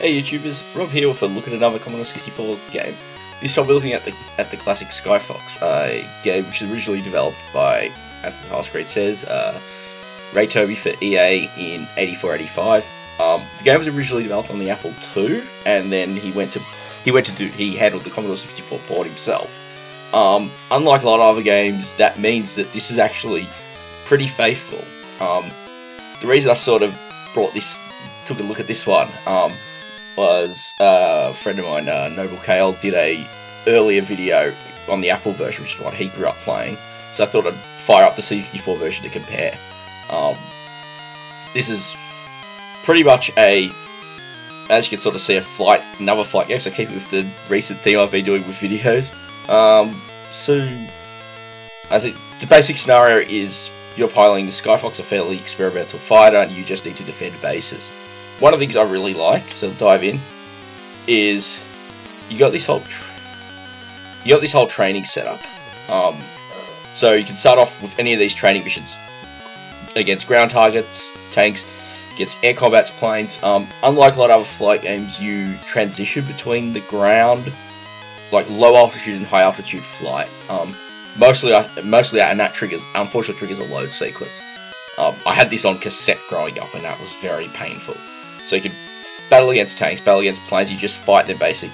Hey YouTubers, Rob here with a look at another Commodore 64 game. This time we're looking at the classic Skyfox, a game which was originally developed by, as the title screen says, Tobey for EA in 84-85. The game was originally developed on the Apple II, and then he handled the Commodore 64 port himself. Unlike a lot of other games, that means that this is actually pretty faithful. The reason I sort of took a look at this one was a friend of mine, Noble Kale, did a earlier video on the Apple version, which is what he grew up playing. So I thought I'd fire up the C64 version to compare. This is pretty much as you can sort of see, another flight game, so keep it with the recent theme I've been doing with videos. So I think the basic scenario is you're piloting the Skyfox, a fairly experimental fighter, and you just need to defend bases. One of the things I really like, so I'll dive in, is you got this whole training setup. So you can start off with any of these training missions against ground targets, tanks, against air combats, planes. Unlike a lot of other flight games, you transition between the ground, like low altitude and high altitude flight. Mostly that, and that unfortunately triggers a load sequence. I had this on cassette growing up, and that was very painful. So you can battle against tanks, battle against planes, you just fight them basic.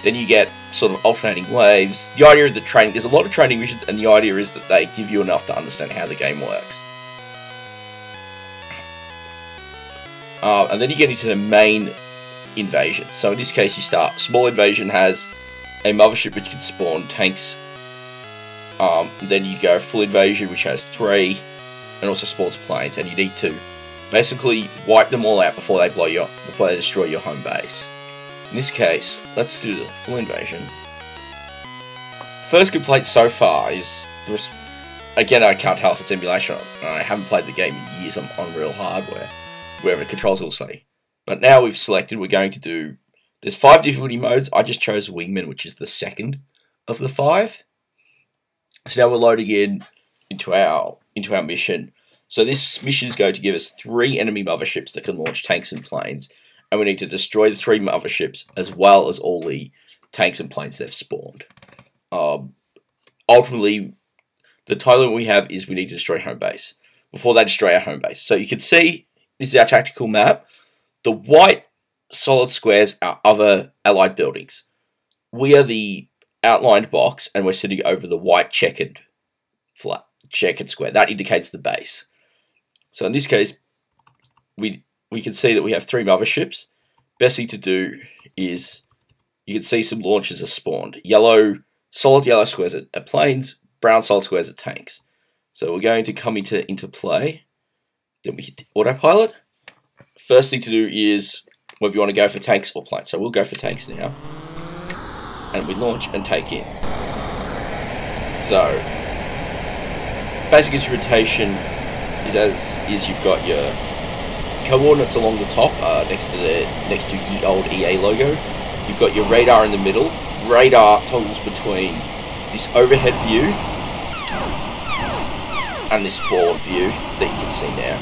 Then you get sort of alternating waves. The idea of the training, there's a lot of training missions, and the idea is that they give you enough to understand how the game works. And then you get into the main invasion. So in this case, you start, small invasion has a mothership which can spawn tanks. Then you go full invasion, which has 3, and also spawns planes, and you need to basically wipe them all out before they destroy your home base. In this case, let's do the full invasion. First complaint so far is, again, I can't tell if it's emulation. I haven't played the game in years on real hardware, wherever the controls will say. But now we've selected, we're going to do, there's 5 difficulty modes. I just chose Wingman, which is the second of the 5. So now we're loading into our mission. So this mission is going to give us 3 enemy motherships that can launch tanks and planes, and we need to destroy the 3 motherships as well as all the tanks and planes they've spawned. Ultimately, the title we have is we need to destroy home base before they destroy our home base. So you can see this is our tactical map. The white solid squares are other allied buildings. We are the outlined box, and we're sitting over the white checkered square. That indicates the base. So in this case, we can see that we have 3 motherships. Best thing to do is, you can see some launches are spawned. Solid yellow squares are planes, brown solid squares are tanks. So we're going to come into play. Then we hit autopilot. First thing to do is whether you want to go for tanks or planes. So we'll go for tanks now. And we launch and take in. So basic instrumentation is you've got your coordinates along the top, next to the old EA logo. You've got your radar in the middle. Radar toggles between this overhead view and this forward view that you can see now.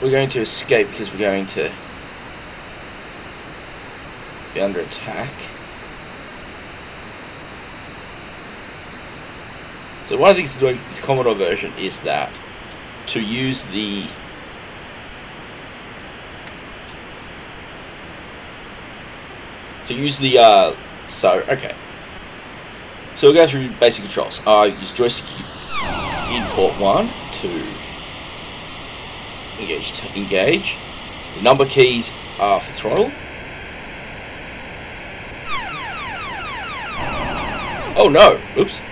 We're going to escape because we're going to be under attack. So one of the things to do with this Commodore version is that to use the So we'll go through basic controls. Use joystick in port 1 to engage. The number keys are for throttle. Oh no! Oops.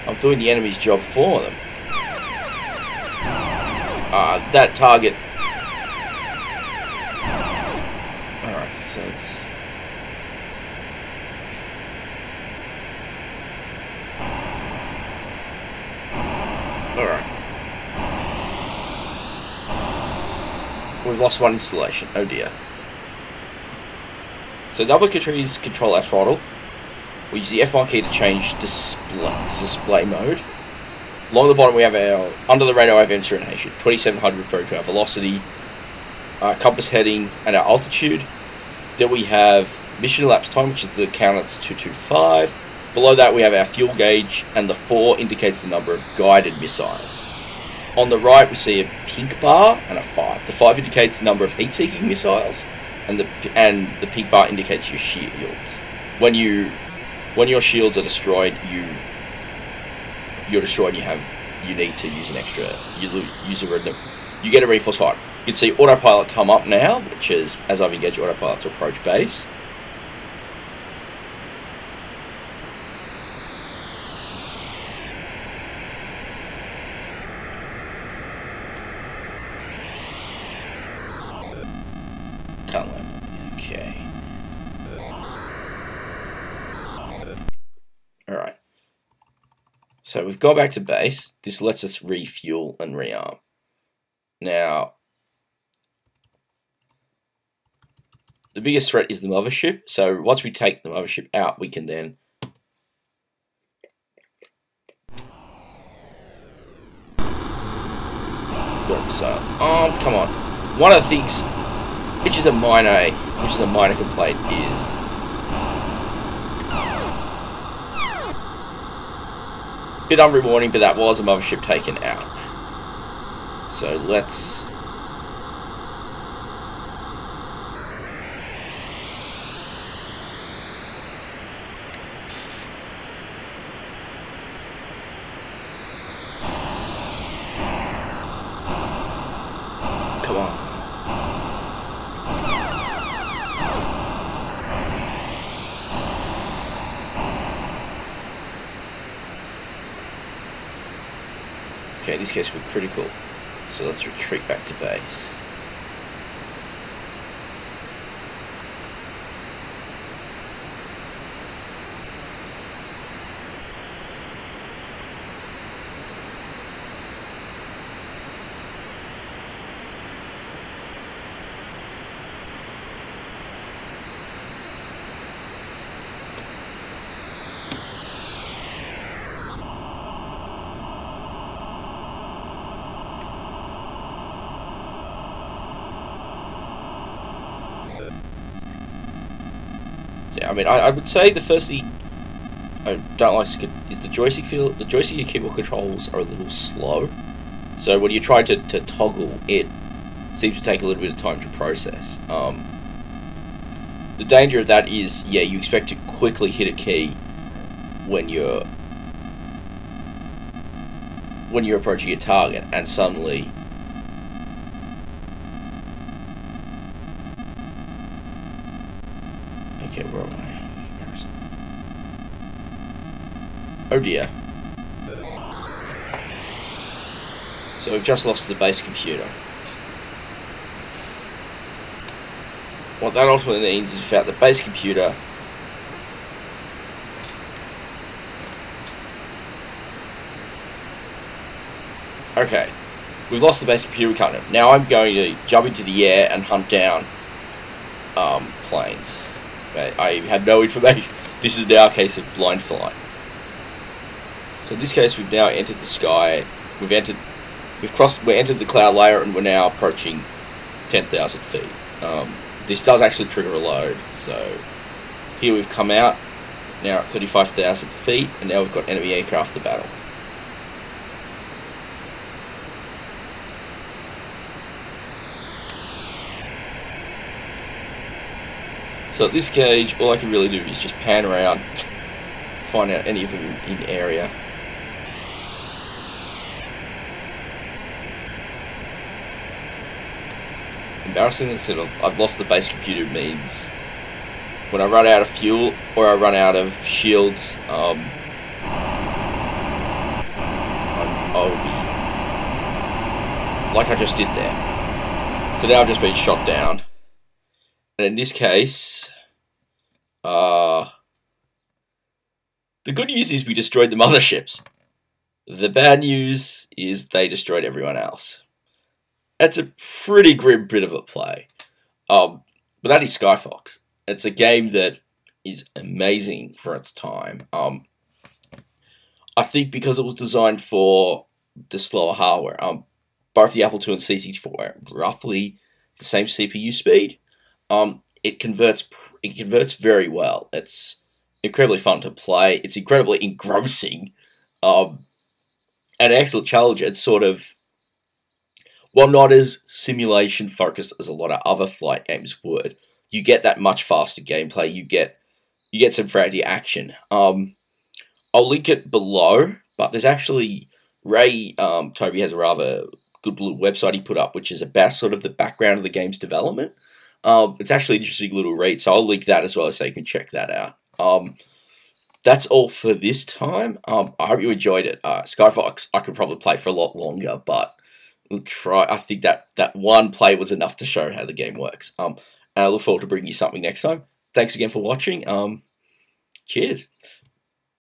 I'm doing the enemy's job for them. That target So it's... Alright. We've lost one installation. Oh dear. So double controls control our throttle. We use the F1 key to change display mode. Along the bottom we have our under the radar wave instrumentation, 2700 per car velocity, compass heading, and our altitude. Then we have mission elapsed time, which is the count, that's 225. Below that we have our fuel gauge, and the 4 indicates the number of guided missiles. On the right we see a pink bar and a 5. The 5 indicates the number of heat-seeking missiles, and the pink bar indicates your shields. When your shields are destroyed, you're destroyed. You need to use an extra. You get a reinforced fighter. You can see autopilot come up now, which is as I've engaged autopilot to approach base. Okay. Alright. So we've got back to base. This lets us refuel and rearm. Now, the biggest threat is the mothership. So once we take the mothership out, we can then come on. One of the things which is a minor complaint is a bit unrewarding, but that was a mothership taken out. So let's come on. Okay, in this case we're critical, so let's retreat back to base. Yeah, I mean, I would say the first thing I don't like is the joystick feel. The joystick and keyboard controls are a little slow, so when you try to toggle, it seems to take a little bit of time to process. The danger of that is, yeah, you expect to quickly hit a key when you're approaching a target, and suddenly okay, where am I? Oh dear. So we've just lost the base computer. What that ultimately means is without the base computer, okay, we've lost the base computer, we can't. Now I'm going to jump into the air and hunt down planes. I have no information. This is now a case of blind flight. So in this case, we've now entered the sky. We entered the cloud layer, and we're now approaching 10,000 feet. This does actually trigger a load. So here we've come out now at 35,000 feet, and now we've got enemy aircraft to battle. So at this stage, all I can really do is just pan around, find out any of them in area. Embarrassingly, I've lost the base computer means when I run out of fuel or I run out of shields, I'll be like I just did there. So now I've just been shot down. And in this case, the good news is we destroyed the motherships. The bad news is they destroyed everyone else. That's a pretty grim bit of a play. But that is Skyfox. It's a game that is amazing for its time. I think because it was designed for the slower hardware. Both the Apple II and C64 are roughly the same CPU speed. It converts very well. It's incredibly fun to play. It's incredibly engrossing. An excellent challenge. It's sort of, while not as simulation focused as a lot of other flight games would, you get that much faster gameplay. You get some variety action. I'll link it below, but there's actually Tobey has a rather good little website he put up, which is about sort of the background of the game's development. It's actually an interesting little read, so I'll link that as well so you can check that out. That's all for this time. I hope you enjoyed it. Skyfox, I could probably play for a lot longer, but we'll try. I think that one play was enough to show how the game works. And I look forward to bringing you something next time. Thanks again for watching. Cheers.